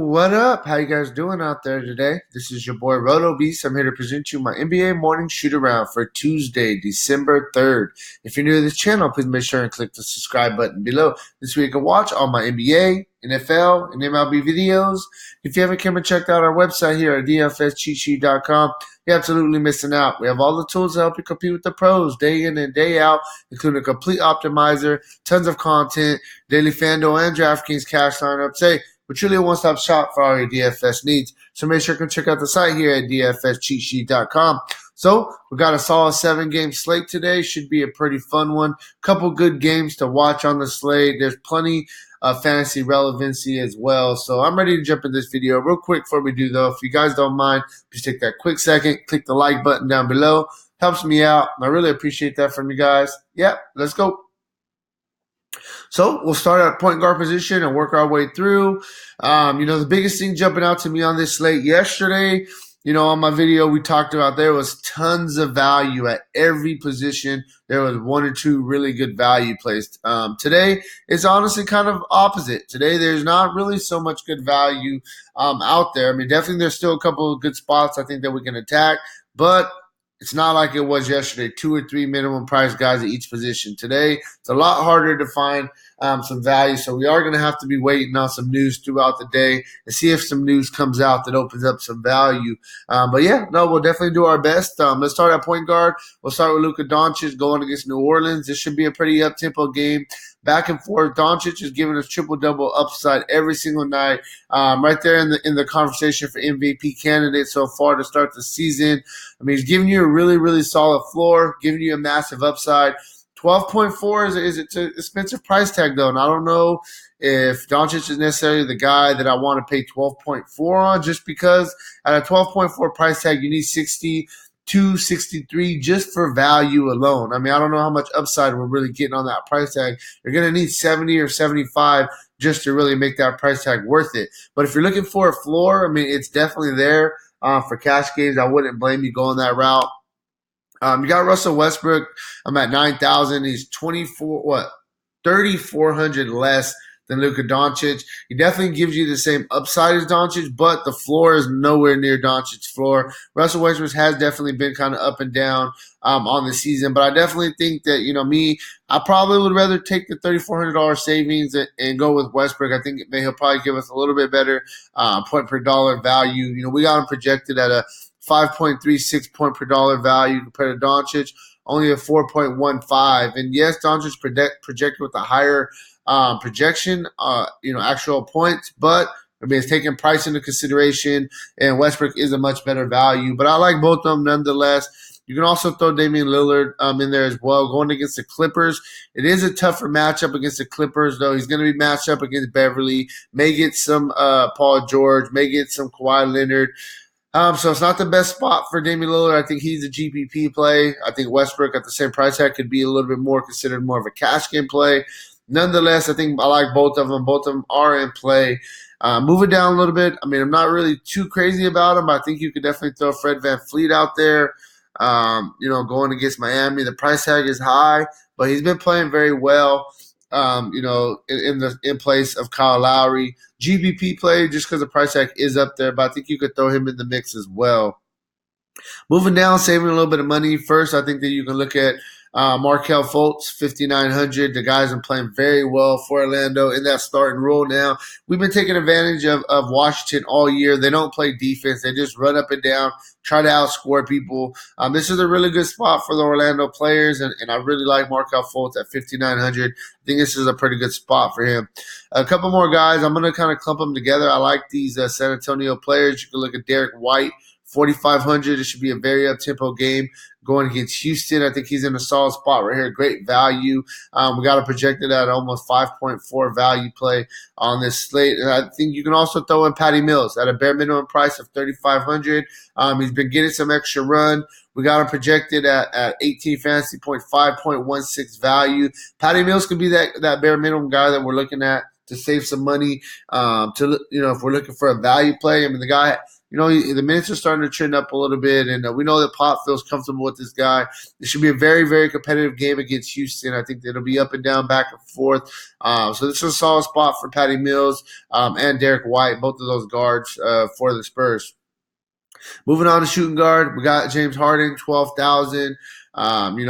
What up? How you guys doing out there today? This is your boy Roto Beast. I'm here to present you my NBA morning shoot around for Tuesday, December 3rd. If you're new to this channel, please make sure and click the subscribe button below. This way you can watch all my NBA, NFL, and MLB videos. If you haven't come and checked out our website here at dfscheatsheet.com, you're absolutely missing out. We have all the tools to help you compete with the pros day in and day out, including a complete optimizer, tons of content, daily Fanduel and Draftkings cash lineups. Hey, we're truly a one-stop shop for all your DFS needs. So make sure you can check out the site here at dfscheatsheet.com. So we got a solid 7-game slate today. Should be a pretty fun one. Couple good games to watch on the slate. There's plenty of fantasy relevancy as well. So I'm ready to jump in this video. Real quick before we do though, if you guys don't mind, just take that quick second, click the like button down below. Helps me out. I really appreciate that from you guys. Yeah, let's go. So we'll start at point guard position and work our way through. The biggest thing jumping out to me on this slate yesterday, on my video we talked about there was tons of value at every position. There was one or two really good value plays. Today it's honestly kind of opposite. Today there's not really so much good value out there. I mean, definitely there's still a couple of good spots I think that we can attack, but it's not like it was yesterday, 2 or 3 minimum price guys at each position. Today, it's a lot harder to find some value, so we are going to have to be waiting on some news throughout the day and see if some news comes out that opens up some value. We'll definitely do our best. Let's start at point guard. We'll start with Luka Doncic going against New Orleans. This should be a pretty up-tempo game. Back and forth. Doncic is giving us triple-double upside every single night. Right there in the conversation for MVP candidate so far to start the season. I mean, he's giving you a really, really solid floor, giving you a massive upside. 12.4 is an expensive price tag, though, and I don't know if Doncic is necessarily the guy that I want to pay 12.4 on, just because at a 12.4 price tag, you need 62, 63 just for value alone. I mean, I don't know how much upside we're really getting on that price tag. You're going to need 70 or 75 just to really make that price tag worth it. But if you're looking for a floor, I mean, it's definitely there for cash games. I wouldn't blame you going that route. You got Russell Westbrook. I'm at 9,000. He's 3,400 less than Luka Doncic. He definitely gives you the same upside as Doncic, but the floor is nowhere near Doncic's floor. Russell Westbrook has definitely been kind of up and down on the season, but I definitely think that, I probably would rather take the $3,400 savings and go with Westbrook. I think he'll probably give us a little bit better point per dollar value. We got him projected at a 5.36 point per dollar value compared to Doncic, only a 4.15. And yes, Doncic projected with a higher projection, actual points, but I mean, it's taking price into consideration, and Westbrook is a much better value. But I like both of them nonetheless. You can also throw Damian Lillard in there as well, going against the Clippers. It is a tougher matchup against the Clippers, though. He's going to be matched up against Beverly, may get some Paul George, may get some Kawhi Leonard. So it's not the best spot for Damian Lillard. I think he's a GPP play. I think Westbrook at the same price tag could be a little bit more considered more of a cash game play. Nonetheless, I think I like both of them. Both of them are in play. Move it down a little bit. I mean, I'm not really too crazy about him. I think you could definitely throw Fred VanVleet out there. Going against Miami, the price tag is high, but he's been playing very well. In place of Kyle Lowry. GPP play just because the price tag is up there, but I think you could throw him in the mix as well. Moving down, saving a little bit of money. First, I think that you can look at Markelle Fultz, 5,900. The guys are playing very well for Orlando in that starting role now. We've been taking advantage of Washington all year. They don't play defense. They just run up and down, try to outscore people. This is a really good spot for the Orlando players, and I really like Markelle Fultz at 5,900. I think this is a pretty good spot for him. A couple more guys. I'm going to kind of clump them together. I like these San Antonio players. You can look at Derek White, 4,500. It should be a very up-tempo game going against Houston. I think he's in a solid spot right here. Great value. We got a projected at almost 5.4 value play on this slate. And I think you can also throw in Patty Mills at a bare minimum price of 3,500. He's been getting some extra run. We got him projected at 18 fantasy point, 5.16 value. Patty Mills could be that bare minimum guy that we're looking at to save some money. If we're looking for a value play, I mean, the guy, the minutes are starting to trend up a little bit, and we know that Pop feels comfortable with this guy. It should be a very, very competitive game against Houston. I think it'll be up and down, back and forth. So this is a solid spot for Patty Mills and Derek White, both of those guards for the Spurs. Moving on to shooting guard, we got James Harden, 12,000.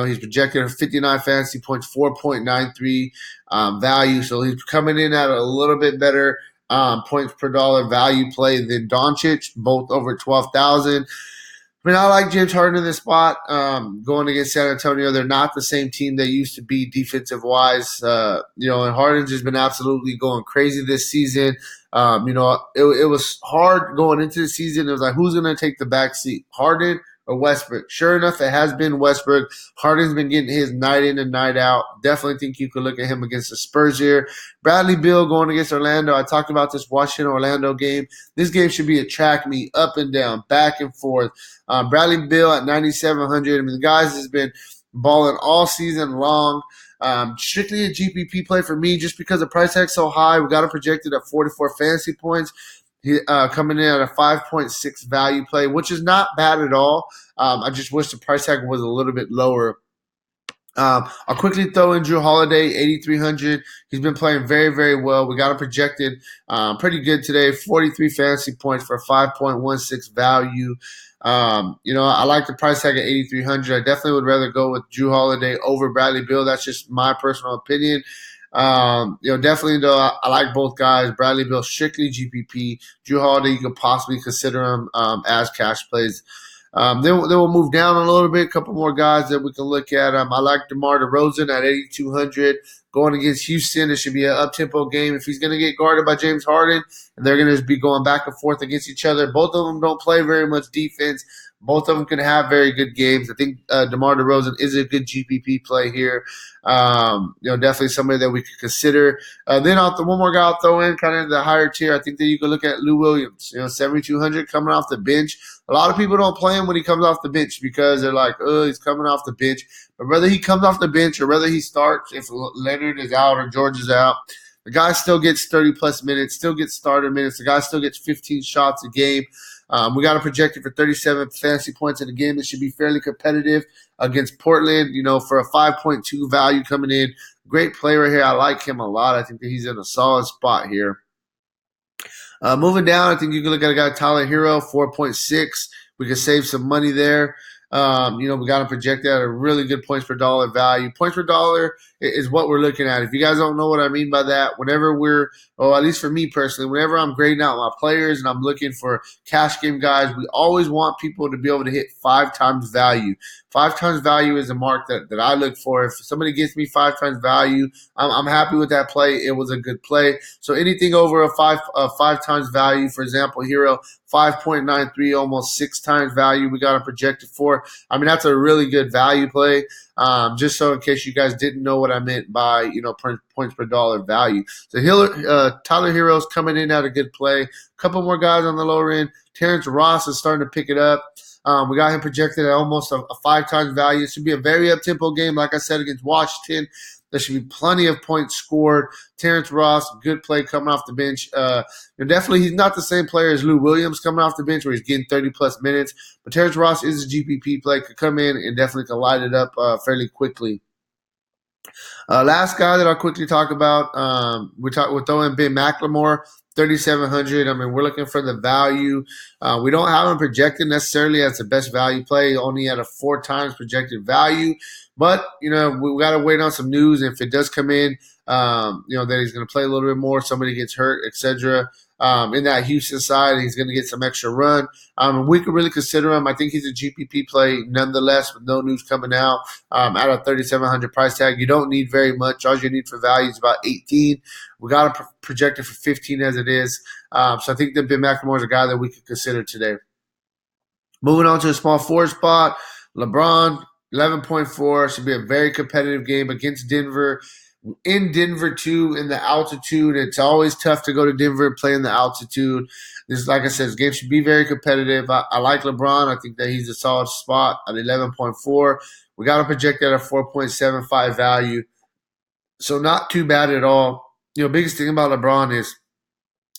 He's projected at 59 fantasy points, 4.93 value. So he's coming in at a little bit better points per dollar value play than Doncic, both over 12,000. I mean, I like James Harden in this spot. Going against San Antonio, they're not the same team they used to be defensive wise. And Harden's just been absolutely going crazy this season. It was hard going into the season. It was like, who's going to take the back seat, Harden or Westbrook? Sure enough, it has been Westbrook. Harden's been getting his night in and night out. Definitely think you could look at him against the Spurs here. Bradley Beal going against Orlando. I talked about this Washington-Orlando game. This game should be a track meet, up and down, back and forth. Bradley Beal at 9,700. I mean, the guys has been balling all season long. Strictly a GPP play for me just because the price tag's so high. We got him projected at 44 fantasy points. He coming in at a 5.6 value play, which is not bad at all. I just wish the price tag was a little bit lower. I'll quickly throw in Drew Holiday, 8,300. He's been playing very, very well. We got him projected pretty good today, 43 fantasy points for a 5.16 value. I like the price tag at 8,300. I definitely would rather go with Drew Holiday over Bradley Beal. That's just my personal opinion. Definitely though, I like both guys. Bradley Beal strictly GPP. Drew Holiday, you could possibly consider him as cash plays. Then we'll move down a little bit. A couple more guys that we can look at. I like DeMar DeRozan at 8,200 going against Houston. It should be an up-tempo game. If he's going to get guarded by James Harden, and they're going to be going back and forth against each other, both of them don't play very much defense. Both of them can have very good games. I think DeMar DeRozan is a good GPP play here. Definitely somebody that we could consider. Then one more guy I'll throw in, kind of the higher tier. I think that you can look at Lou Williams. 7,200 coming off the bench. A lot of people don't play him when he comes off the bench because they're like, oh, he's coming off the bench. But whether he comes off the bench or whether he starts, if Leonard is out or George is out, the guy still gets 30-plus minutes, still gets starter minutes. The guy still gets 15 shots a game. We got him projected for 37 fantasy points in a game that should be fairly competitive against Portland, for a 5.2 value coming in. Great player here. I like him a lot. I think that he's in a solid spot here. Moving down, I think you can look at a guy, Tyler Hero, 4.6. We can save some money there. We got him projected at a really good points per dollar value. Points per dollar is what we're looking at. If you guys don't know what I mean by that, whenever at least for me personally, whenever I'm grading out my players and I'm looking for cash game guys, we always want people to be able to hit 5 times value. 5 times value is a mark that I look for. If somebody gets me 5 times value, I'm happy with that play. It was a good play. So anything over a 5 times value, for example, Hero, 5.93, almost 6 times value we got him projected for. I mean, that's a really good value play. Just so in case you guys didn't know what I meant by, points per dollar value. So Tyler Hero's coming in at a good play. A couple more guys on the lower end. Terrence Ross is starting to pick it up. We got him projected at almost a 5 times value. It should be a very up-tempo game, like I said, against Washington. There should be plenty of points scored. Terrence Ross, good play coming off the bench. Definitely, he's not the same player as Lou Williams coming off the bench where he's getting 30-plus minutes. But Terrence Ross is a GPP play, could come in and definitely can light it up fairly quickly. Last guy that I'll quickly talk about, we'll throw in Ben McLemore, 3,700. I mean, we're looking for the value. We don't have him projected necessarily as the best value play, only at a 4 times projected value. But, we got to wait on some news. If it does come in, that he's going to play a little bit more, somebody gets hurt, etc. In that Houston side, he's going to get some extra run. We could really consider him. I think he's a GPP play nonetheless with no news coming out at a 3,700 price tag. You don't need very much. All you need for value is about 18. We got him projected for 15 as it is. So I think that Ben McLemore is a guy that we could consider today. Moving on to a small forward spot, LeBron, 11.4. Should be a very competitive game against Denver. In Denver, too, in the altitude. It's always tough to go to Denver and play in the altitude. Like I said, this game should be very competitive. I like LeBron. I think that he's a solid spot at 11.4. We got him projected at a 4.75 value. So not too bad at all. biggest thing about LeBron is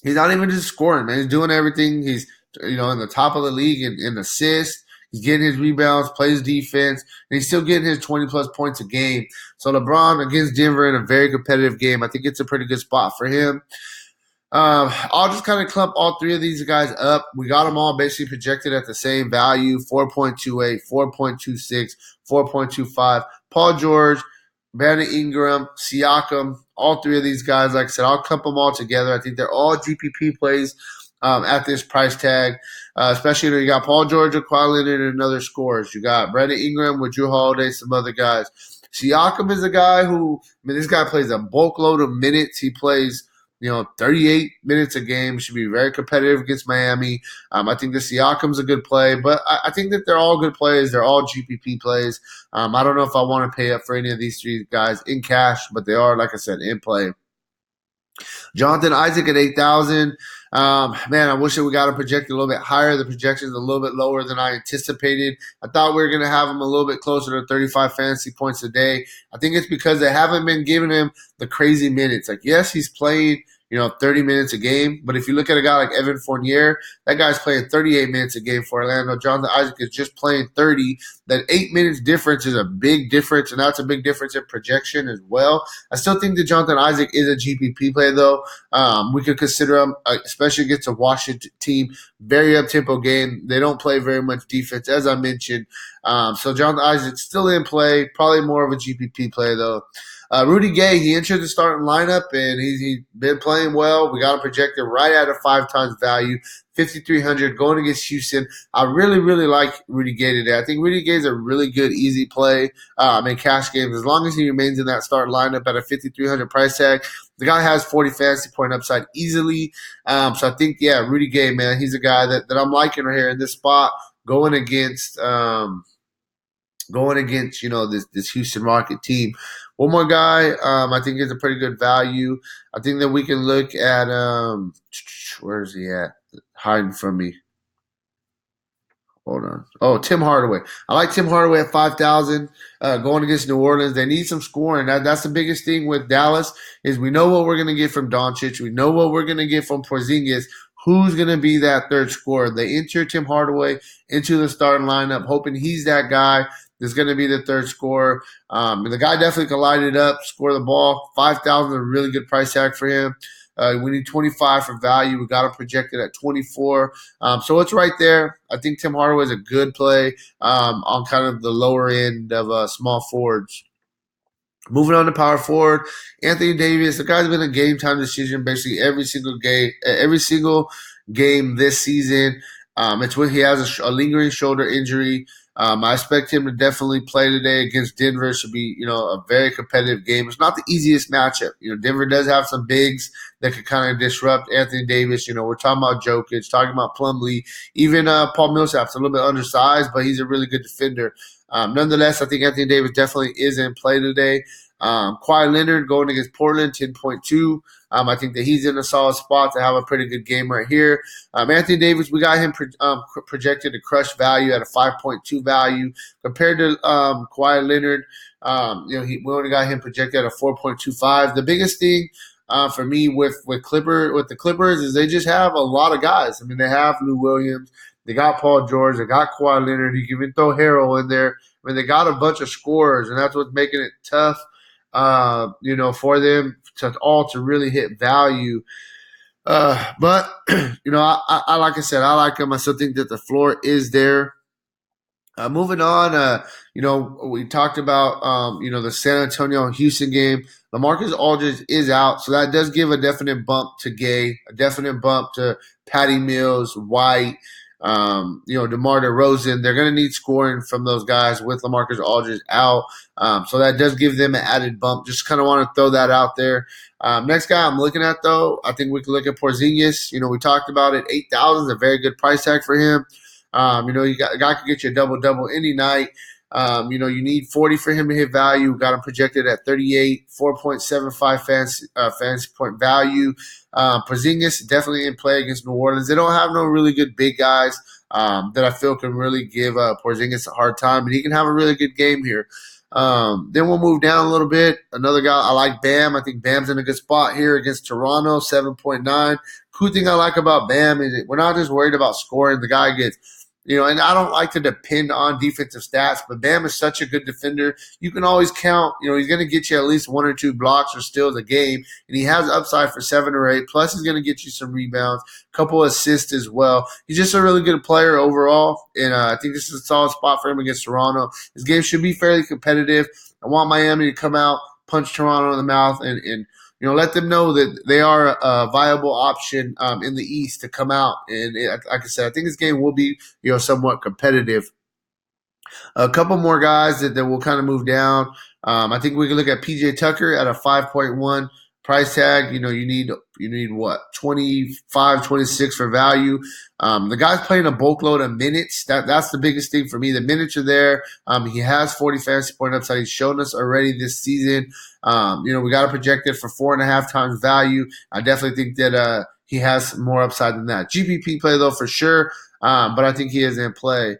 he's not even just scoring, man. He's doing everything. He's in the top of the league in assists. He's getting his rebounds, plays defense, and he's still getting his 20-plus points a game. So LeBron against Denver in a very competitive game, I think it's a pretty good spot for him. I'll just kind of clump all three of these guys up. We got them all basically projected at the same value: 4.28, 4.26, 4.25. Paul George, Brandon Ingram, Siakam, all three of these guys, like I said, I'll clump them all together. I think they're all GPP plays at this price tag, especially when you got Paul George, Kawhi Leonard, and other scorers. You got Brandon Ingram with Drew Holiday, some other guys. Siakam is a guy who, this guy plays a bulk load of minutes. He plays 38 minutes a game. Should be very competitive against Miami. I think the Siakam's a good play, but I think that they're all good plays. They're all GPP plays. I don't know if I want to pay up for any of these three guys in cash, but they are, like I said, in play. Jonathan Isaac at 8,000. Man, I wish that we got him projected a little bit higher. The projection is a little bit lower than I anticipated. I thought we were going to have him a little bit closer to 35 fantasy points a day. I think it's because they haven't been giving him the crazy minutes. Like, yes, he's playing 30 minutes a game. But if you look at a guy like Evan Fournier, that guy's playing 38 minutes a game for Orlando. Jonathan Isaac is just playing 30. That 8 minutes difference is a big difference, and that's a big difference in projection as well. I still think that Jonathan Isaac is a GPP play, though. We could consider him, especially against a Washington team, very up-tempo game. They don't play very much defense, as I mentioned. So Jonathan Isaac's still in play, probably more of a GPP play, though. Rudy Gay, he entered the starting lineup, and he's been playing well. We got him projected right at a 5 times value, 5,300 going against Houston. I really, really like Rudy Gay today. I think Rudy Gay is a really good, easy play in cash games. As long as he remains in that starting lineup at a 5,300 price tag, the guy has 40 fantasy point upside easily. So I think, Rudy Gay, man, he's a guy that I'm liking right here in this spot going against this Houston Rocket team. One more guy, I think is a pretty good value. I think that we can look at where is he at? Hiding from me. Hold on. Oh, Tim Hardaway. I like Tim Hardaway at 5,000 going against New Orleans. They need some scoring. That's the biggest thing with Dallas is we know what we're going to get from Doncic. We know what we're going to get from Porzingis. Who's going to be that third scorer? They enter Tim Hardaway into the starting lineup, hoping he's that guy that's going to be the third scorer. The guy definitely can light it up, score the ball. 5,000 is a really good price tag for him. We need 25 for value. We got him projected at 24. So it's right there. I think Tim Hardaway is a good play on kind of the lower end of small forwards. Moving on to power forward, Anthony Davis. The guy's been a game time decision basically every single game this season. It's when he has a lingering shoulder injury. I expect him to definitely play today against Denver. It should be, a very competitive game. It's not the easiest matchup. Denver does have some bigs that could kind of disrupt Anthony Davis. We're talking about Jokic, talking about Plumlee, even Paul Millsap's a little bit undersized, but he's a really good defender. Nonetheless, I think Anthony Davis definitely is in play today. Kawhi Leonard going against Portland, 10.2. I think that he's in a solid spot to have a pretty good game right here. Anthony Davis, we got him projected to crush value at a 5.2 value compared to Kawhi Leonard. We only got him projected at a 4.25. The biggest thing for me with the Clippers is they just have a lot of guys. They have Lou Williams. They got Paul George. They got Kawhi Leonard. You can even throw Harrell in there. They got a bunch of scorers, and that's what's making it tough, for them to really hit value. But I like I said, I like them. I still think that the floor is there. Moving on, we talked about, the San Antonio-Houston game. LaMarcus Aldridge is out, so that does give a definite bump to Gay, a definite bump to Patty Mills, White, DeMar DeRozan. They're going to need scoring from those guys with LaMarcus Aldridge out. So that does give them an added bump. Just kind of want to throw that out there. Next guy I'm looking at, though, I think we can look at Porzingis. We talked about it. 8,000 is a very good price tag for him. A guy could get you a double-double any night. You need 40 for him to hit value. Got him projected at 38, 4.75 fantasy point value. Porzingis definitely in play against New Orleans. They don't have no really good big guys that I feel can really give Porzingis a hard time, and he can have a really good game here. Then we'll move down a little bit. Another guy, I like Bam. I think Bam's in a good spot here against Toronto, 7.9. Cool thing I like about Bam is we're not just worried about scoring. The guy gets, and I don't like to depend on defensive stats, but Bam is such a good defender. You can always count, he's going to get you at least 1 or 2 blocks or steals a game, and he has upside for 7 or 8. Plus, he's going to get you some rebounds, a couple assists as well. He's just a really good player overall, and I think this is a solid spot for him against Toronto. This game should be fairly competitive. I want Miami to come out, punch Toronto in the mouth, and let them know that they are a viable option in the East to come out. And like I said, I think this game will be somewhat competitive. A couple more guys that will kind of move down. I think we can look at PJ Tucker at a 5.1 price tag. You need what, 25, 26 for value. The guy's playing a bulk load of minutes. That's the biggest thing for me. The minutes are there. He has 40 fantasy point upside. He's shown us already this season. We got to project it for 4.5 times value. I definitely think that he has more upside than that. GPP play though for sure, but I think he is in play.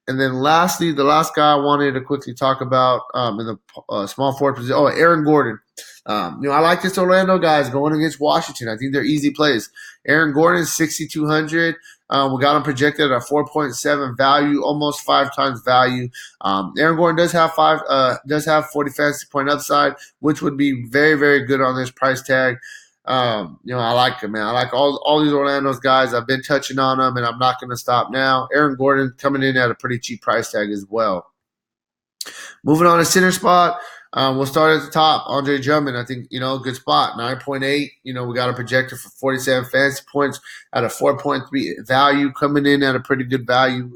And then lastly, the last guy I wanted to quickly talk about in the small forward position. Oh, Aaron Gordon. I like this Orlando guys going against Washington. I think they're easy plays. Aaron Gordon is 6,200. We got him projected at 4.7 value, almost 5 times value. Aaron Gordon does have 40 fantasy point upside, which would be very, very good on this price tag. I like him, man. I like all these Orlando's guys. I've been touching on them, and I'm not going to stop now. Aaron Gordon coming in at a pretty cheap price tag as well. Moving on to center spot. We'll start at the top. Andre Drummond, I think, good spot. 9.8. We got a projector for 47 fantasy points at a 4.3 value, coming in at a pretty good value.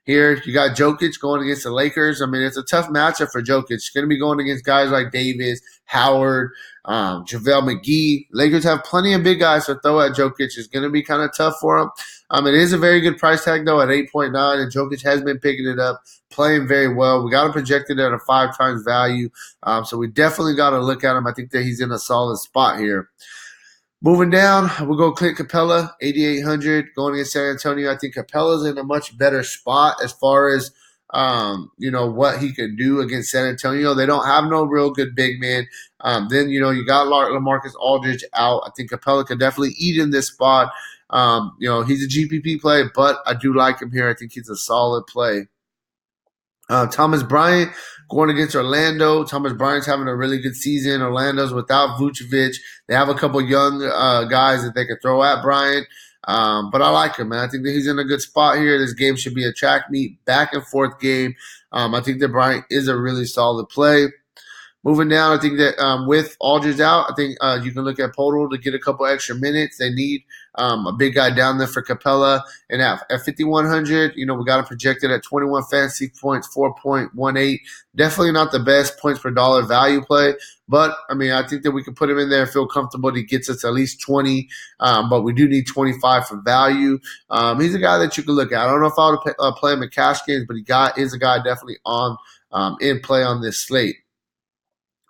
Here, you got Jokic going against the Lakers. I mean, it's a tough matchup for Jokic. It's going to be going against guys like Davis, Howard, JaVale McGee. Lakers have plenty of big guys to throw at Jokic. It's going to be kind of tough for him. It is a very good price tag, though, at 8.9, and Jokic has been picking it up, playing very well. We got him projected at a 5 times value, so we definitely got to look at him. I think that he's in a solid spot here. Moving down, we'll go Clint Capella, 8,800, going against San Antonio. I think Capella's in a much better spot as far as, what he can do against San Antonio. They don't have no real good big man. Then, you got LaMarcus Aldridge out. I think Capella could definitely eat in this spot. He's a GPP play, but I do like him here. I think he's a solid play. Thomas Bryant going against Orlando. Thomas Bryant's having a really good season. Orlando's without Vucevic. They have a couple young guys that they could throw at Bryant. But I like him, man. I think that he's in a good spot here. This game should be a track meet, back and forth game. I think that Bryant is a really solid play. Moving down, I think that with Aldridge out, I think you can look at Podol to get a couple extra minutes. They need a big guy down there for Capella. And at 5,100, we got him projected at 21 fantasy points, 4.18. Definitely not the best points per dollar value play. But, I think that we can put him in there and feel comfortable. He gets us at least 20, but we do need 25 for value. He's a guy that you can look at. I don't know if I would play him in cash games, but he is a guy definitely on in play on this slate.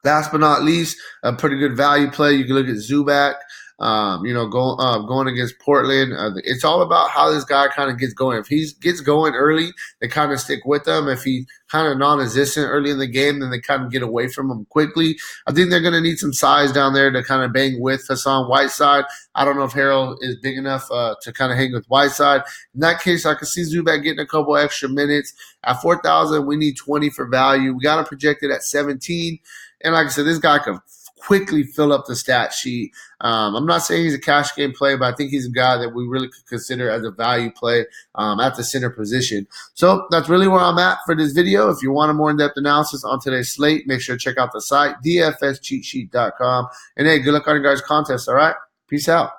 Last but not least, a pretty good value play. You can look at Zubac, going against Portland. It's all about how this guy kind of gets going. If he gets going early, they kind of stick with him. If he's kind of non-existent early in the game, then they kind of get away from him quickly. I think they're going to need some size down there to kind of bang with Hassan Whiteside. I don't know if Harrell is big enough to kind of hang with Whiteside. In that case, I can see Zubac getting a couple extra minutes. At 4,000, we need 20 for value. We got him projected at 17. And like I said, this guy can quickly fill up the stat sheet. I'm not saying he's a cash game play, but I think he's a guy that we really could consider as a value play at the center position. So that's really where I'm at for this video. If you want a more in-depth analysis on today's slate, make sure to check out the site, dfscheatsheet.com. And hey, good luck on your guys' contest, all right? Peace out.